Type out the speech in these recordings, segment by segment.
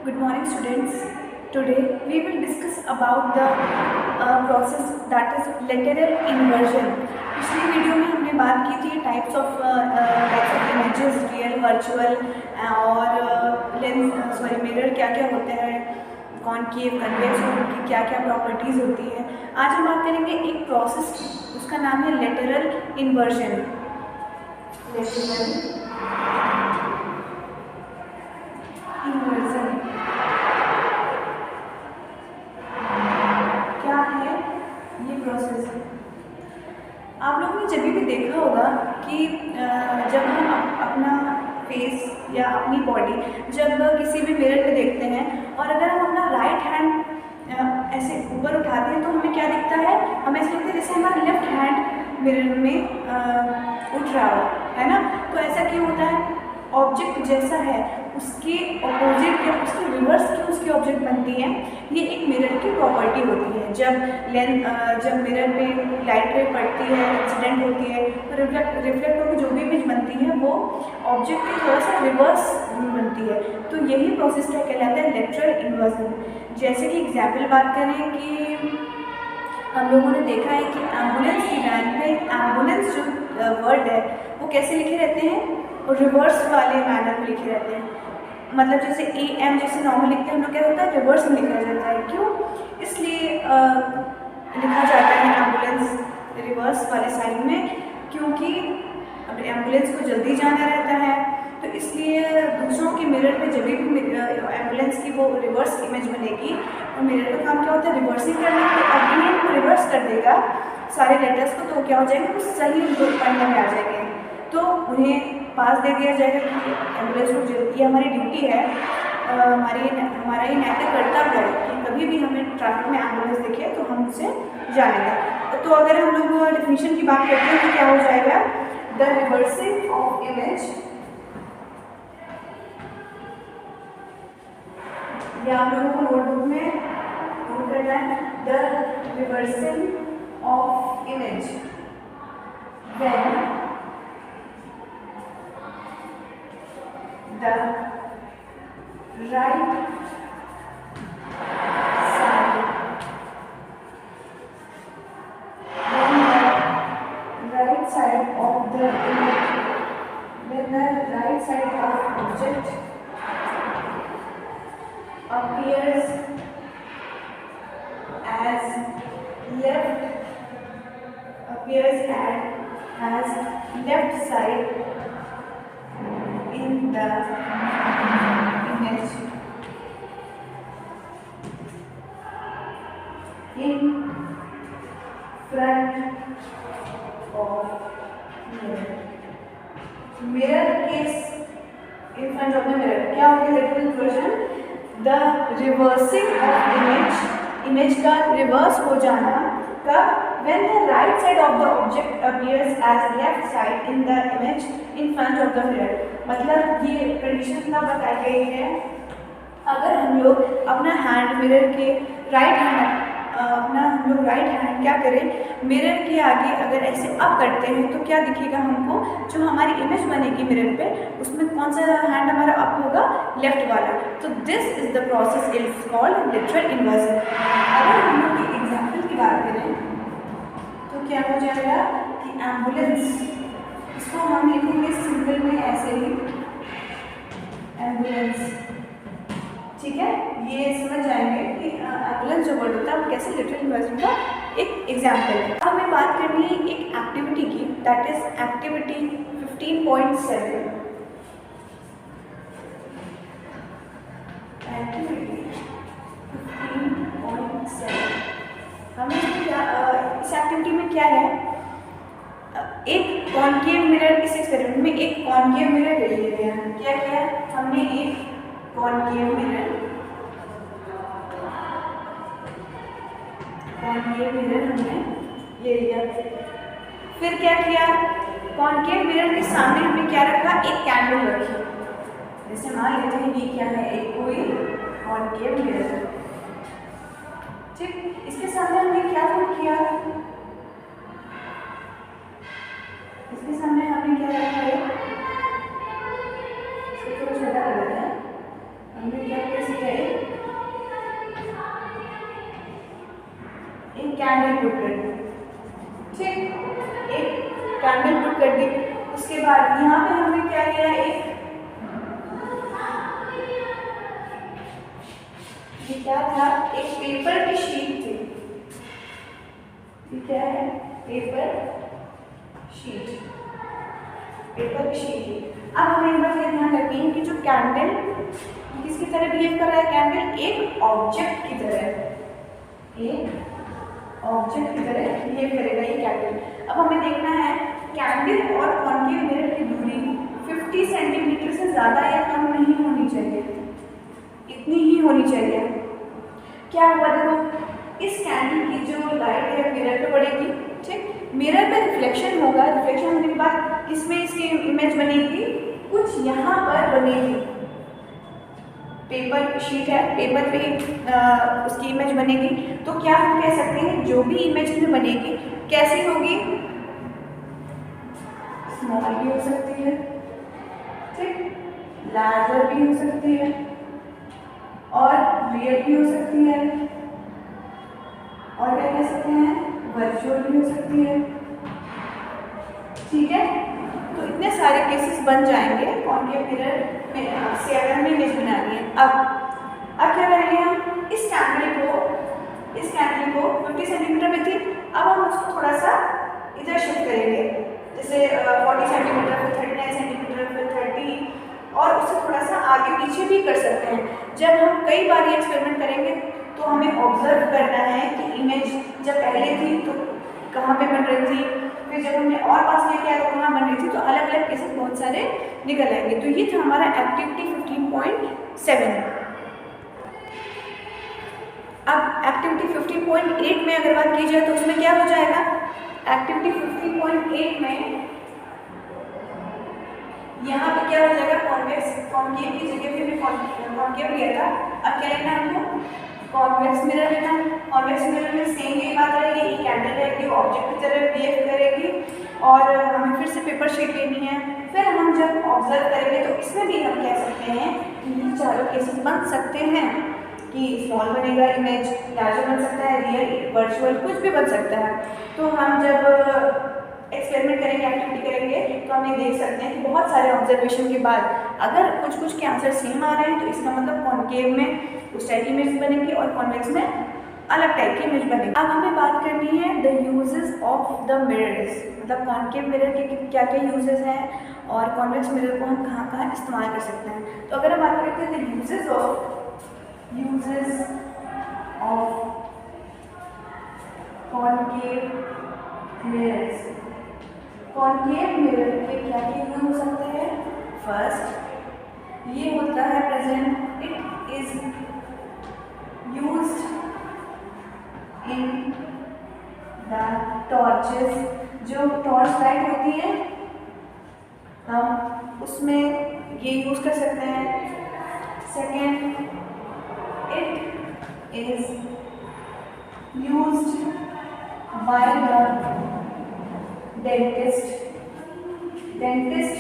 Good morning, students. Today we will discuss about the process that is lateral inversion. पिछली video में हमने बात की थी types of images, real, virtual और लेंस मिरर क्या क्या होते हैं, कॉनकेव, कन्वेक्स, उनकी क्या क्या प्रॉपर्टीज़ होती है। आज हम बात करेंगे एक प्रोसेस की, उसका नाम है लेटरल इन्वर्जन। इन्वर्जन क्या है ये प्रोसेस? आप लोगों ने जब भी देखा होगा कि जब हम अपना फेस या अपनी बॉडी जब किसी भी मिरर में देखते हैं और अगर हम अपना राइट हैंड ऐसे ऊपर उठाते हैं तो हमें क्या दिखता है? हमें ऐसा लगता है जैसे हमारा लेफ्ट हैंड मिरर में उठ रहा हो, है ना। तो ऐसा क्यों होता है? ऑब्जेक्ट जैसा है उसके अपोजिट या उसके रिवर्स की उसकी ऑब्जेक्ट बनती है। ये एक मिरर की प्रॉपर्टी होती है। जब मिरर पे लाइट रे पड़ती है, इंसिडेंट होती है, तो रिफ्लेक्ट होकर जो भी इमेज बनती है वो ऑब्जेक्ट की थोड़ा सा रिवर्स बनती है। तो यही प्रोसेस क्या कहलाता है? Lateral inversion. जैसे कि एग्जाम्पल बात करें कि हम लोगों ने देखा है कि एम्बुलेंस की वैन में एम्बुलेंस जो वर्ड है वो कैसे लिखे रहते हैं? और रिवर्स वाले मैनर में लिखे रहते हैं। मतलब जैसे AM जैसे नॉर्मल लिखते हैं हम लोग, क्या होता है? रिवर्स में लिखा जाता है। क्यों? इसलिए लिखा जाता है एम्बुलेंस रिवर्स वाले साइड में, क्योंकि अब एम्बुलेंस को जल्दी जाना रहता है, तो इसलिए दूसरों के मिरर में जब भी एम्बुलेंस की वो रिवर्स इमेज बनेगी तो मिरर का काम क्या होता है? रिवर्सिंग करना। तो अगेन वो रिवर्स कर देगा सारे लेटर्स को, तो क्या हो जाएगा? वो सही पढ़ने में आ जाएंगे, तो उन्हें पास दे दिया जाएगा कि एम्बुलेंस को जल्दी। हमारी ड्यूटी है, हमारा ये नैतिक कर्तव्य है कि कभी भी हमें ट्रैफिक में एम्बुलेंस दिखे तो हम उसे जानेंगे। तो अगर हम लोग डेफिनेशन की बात करते हैं तो क्या हो जाएगा? द रिवर्सिंग ऑफ इमेज, या आप लोगों को नोटबुक में नोट करना है, the reversing of image when the right side, of the image, when the right side of object appears as left side in the image in front of mirror case in front of the mirror क्या हो गया? Lateral inversion, the reversing of image का reverse हो जाना कब? when the right side of the object appears as left side in the image in front of the mirror। मतलब ये condition तब बताई गई है अगर हम लोग अपना हैंड मिरर के राइट हैंड क्या करें, मिरर के आगे अगर ऐसे अप करते हैं तो क्या दिखेगा हमको? जो हमारी इमेज बनेगी मिरर पे उसमें कौन सा हैंड हमारा अप होगा? लेफ्ट वाला। तो this is the process is called lateral inversion. अगर हम लोग की एग्जाम्पल की बात करें तो क्या हो जाएगा कि एम्बुलेंस, इसको हम लिखेंगे सिंपल में ऐसे ही, एम्बुलेंस। ठीक है, ये समझ जाएंगे कि एम्बुलेंस जो वर्ड होता है वो कैसे लिटरल इन्वर्जन का एक एग्जाम्पल है। अब हमें बात करनी है एक एक्टिविटी की, दैट इज एक्टिविटी 15.7। एक्टिविटी 15.7 हमें इस एक्टिविटी में क्या है? एक कॉनकेव मिरर, इस एक्सपेरिमेंट में एक कॉनकेव मिरर ले लिया गया। क्या किया हमने? एक कॉनकेव मिरर हमने ले लिया। फिर क्या किया? कॉनकेव मिरर के सामने हमने क्या रखा? एक कैंडल रखी। जैसे मान लेते हैं ये क्या है? एक कोई कॉनकेव मिरर। ठीक, इसके सामने हमने क्या किया? इसके सामने हमने क्या रखा है? इसको थोड़ा छोटा कर देते हैं। हमने क्या किया? है एक कैंडल पुट कर दी, ठीक, एक कैंडल पुट कर दी। उसके बाद यहाँ पे हमने क्या किया, ये क्या था, एक पेपर की शीट थी, ये क्या है, पेपर शीट, पेपर की शीट थी। अब हमें एक बात ये ध्यान रखनी है कि जो कैंडल किसकी तरह बिहेव कर रहा है, कैंडल एक ऑब्जेक्ट की तरह, एक ऑब्जेक्ट की तरह बिहेव करेगा ये कैंडल। अब हमें देखना है कैंडल और कॉन्केव मिरर की दूरी 50 सेंटीमीटर से ज़्यादा या कम नहीं होनी चाहिए, इतनी ही होनी चाहिए। क्या हुआ, देखो इस कैंडल की जो लाइट है मिरर पे पड़ेगी, ठीक, मिरर पे रिफ्लेक्शन होगा, रिफ्लेक्शन होने के बाद इसमें इसकी इमेज बनेगी, कुछ यहाँ पर बनेगी, पेपर शीट है, पेपर पे उसकी इमेज बनेगी। तो क्या हम कह सकते हैं, जो भी इमेज में बनेगी कैसी होगी, स्मॉल भी हो सकती है, ठीक, लार्जर भी हो सकती है और रियल भी हो सकती है, और क्या कह सकते हैं, वर्चुअल भी हो सकती है, ठीक है। तो इतने सारे केसेस बन जाएंगे कॉन्केव मिरर में से अगर हमें इमेज बनानी है। अब क्या करेंगे, हम इस कैंडल को 50 सेंटीमीटर में थी, अब हम उसको थोड़ा सा इधर शिफ्ट करेंगे, जैसे 40 सेंटीमीटर, फिर 39 सेंटीमीटर, फिर 30, और उससे थोड़ा सा आगे पीछे भी कर सकते हैं। जब हम कई बार ये एक्सपेरिमेंट करेंगे तो हमें ऑब्जर्व करना है कि इमेज जब पहले थी तो कहाँ पे बन रही थी, फिर जब हमने और पास लेके आया तो कहाँ बन रही थी, तो अलग अलग केसेस बहुत सारे निकल आएंगे। तो ये था हमारा एक्टिविटी 15.7। अब एक्टिविटी 15.8 में अगर बात की जाए तो उसमें क्या हो जाएगा, एक्टिविटी 15.8 में यहाँ पे क्या हो जाएगा, कॉन्केव की जगह पे कॉन्केव लिया था, अब क्या लेना है हमको, कॉन्वेक्स मिरर लेना। कॉन्वेक्स मिरर में सेम ये बात रहेगी, ये कैंडल रहेगी, ऑब्जेक्ट की तरह बिहेव करेगी, और हमें फिर से पेपर शीट लेनी है। फिर हम जब ऑब्जर्व करेंगे तो इसमें भी हम कह सकते हैं कि ये चारों केसेस बन सकते हैं कि स्मॉल बनेगा इमेज, लार्जर बन सकता है, रियल, वर्चुअल, कुछ भी बन सकता है। तो हम जब एक्सपेरिमेंट करेंगे, एक्टिविटी करेंगे, तो हम ये देख सकते हैं कि बहुत सारे ऑब्जर्वेशन के बाद अगर कुछ के आंसर सेम आ रहे हैं तो इसका मतलब कॉन्केव में उस टाइप की इमेज बनेगी और कॉन्वेक्स में अलग टाइप की इमेज बनेगी। अब हमें बात करनी है the uses of the mirrors, मतलब कॉन्केव मिरर के क्या क्या यूजेस हैं और कॉन्वेक्स मिरर को हम कहाँ कहाँ इस्तेमाल कर सकते हैं। तो अगर हम बात करते हैं the uses of concave mirrors, concave mirror के क्या क्या यूज हो सकते हैं। फर्स्ट ये होता है present, it is used in the torches, जो टॉर्च लाइट होती है हम उसमें ये यूज कर सकते हैं। Second, it is used by the dentist. Dentist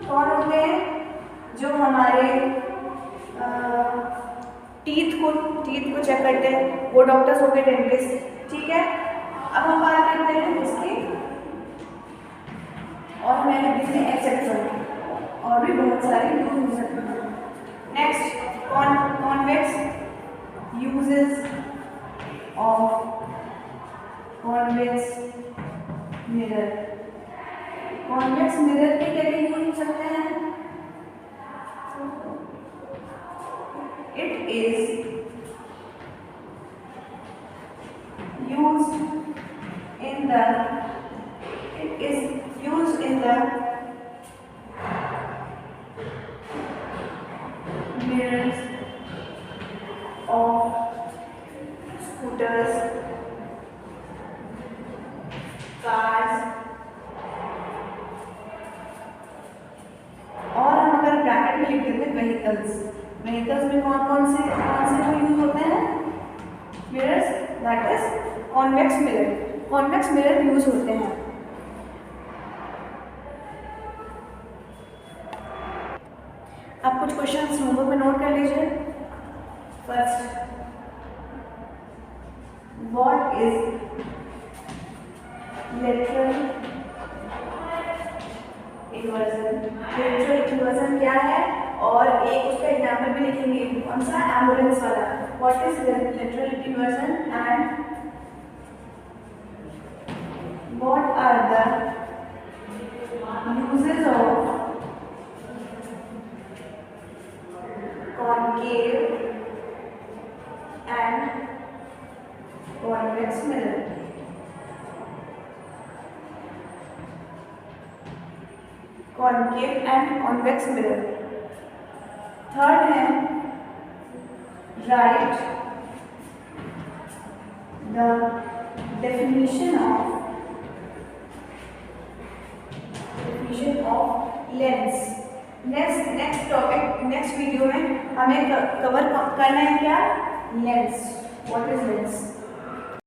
कौन होते हैं, जो हमारे टीथ को चेक करते हैं, वो डॉक्टर्स हो गए डेंटिस्ट, ठीक है। अब हम बात करते हैं इसकी, और मैंने इसमें एक्सेप्शन और भी बहुत सारे यूज हो सकते हैं। Next, convex uses of convex mirror. Convex mirror के क्या यूज हो सकते हैं। It is used in the mirrors of scooters, cars, और हम अगर ब्रैकेट में लिख देते व्हीकल्स में कौन से यूज होते हैं mirrors, that is convex mirror use होते हैं। आप कुछ क्वेश्चंस होमवर्क में नोट कर लीजिए। First, what is lateral inversion? Lateral inversion क्या है? और एक उसका एग्जाम्पल भी लिखेंगे, कौन सा? एम्बुलेंस वाला. What is lateral inversion and what are the uses of concave and convex mirror? Concave and convex mirror. Third है write the definition of lens. Next topic, next video में हमें कवर करना है क्या? लेंस. What is